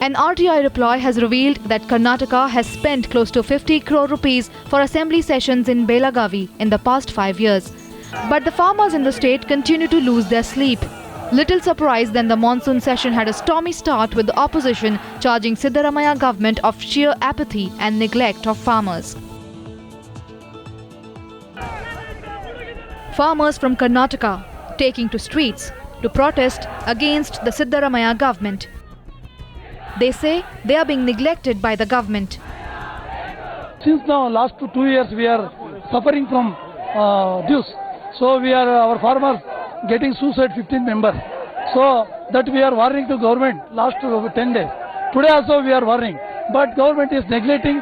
An RTI reply has revealed that Karnataka has spent close to 50 crore rupees for assembly sessions in Belagavi in the past 5 years. But the farmers in the state continue to lose their sleep. Little surprised then the monsoon session had a stormy start with the opposition charging Siddaramaiah government of sheer apathy and neglect of farmers. Farmers from Karnataka taking to streets to protest against the Siddaramaiah government. They say they are being neglected by the government. Since now last 2 years we are suffering from dues. So our farmers getting suicide 15 members. So that we are warning to government last 10 days. Today also we are warning, but government is neglecting.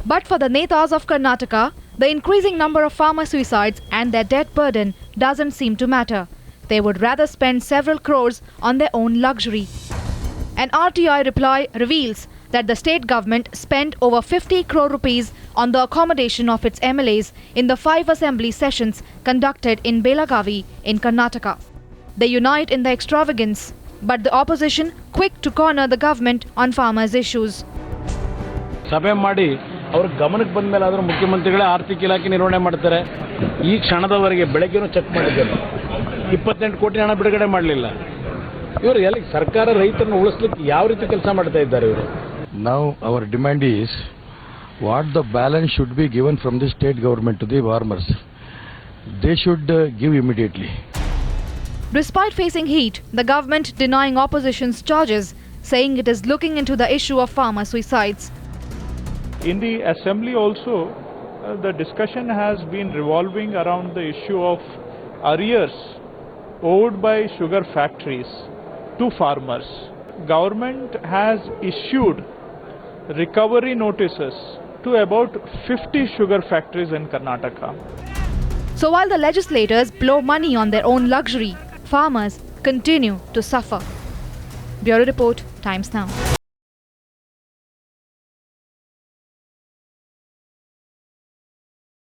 But for the Netas of Karnataka, the increasing number of farmer suicides and their debt burden doesn't seem to matter. They would rather spend several crores on their own luxury. An RTI reply reveals that the state government spent over 50 crore rupees on the accommodation of its MLAs in the 5 assembly sessions conducted in Belagavi in Karnataka. They unite in the extravagance, but the opposition quick to corner the government on farmers' issues. ಸಭೆ ಮಾಡಿ ಅವ್ರ ಗಮನಕ್ಕೆ ಬಂದ ಮೇಲೆ ಆದರೂ ಮುಖ್ಯಮಂತ್ರಿಗಳೇ ಆರ್ಥಿಕ ಇಲಾಖೆ ನಿರ್ವಹಣೆ ಮಾಡ್ತಾರೆ. ಈ ಕ್ಷಣದವರೆಗೆ ಬೆಳಗ್ಗೆನೂ ಚೆಕ್ ಮಾಡಿದ್ದೇನೆ, 28 ಕೋಟಿ ಹಣ ಬಿಡುಗಡೆ ಮಾಡಲಿಲ್ಲ. ಇವರು ಎಲ್ಲಿ ಸರ್ಕಾರ ರೈತರನ್ನು ಉಳಿಸಲಿಕ್ಕೆ ಯಾವ ರೀತಿ ಕೆಲಸ ಮಾಡ್ತಾ ಇದ್ದಾರೆ ಇವರು? Now our demand is what the balance should be given from the state government to the farmers. They should give immediately. Despite facing heat, the government denying opposition's charges, saying it is looking into the issue of farmer suicides. In the assembly also, the discussion has been revolving around the issue of arrears owed by sugar factories to farmers. Government has issued recovery notices to about 50 sugar factories in Karnataka. So while the legislators blow money on their own luxury, farmers continue to suffer. Bureau Report, Times Now.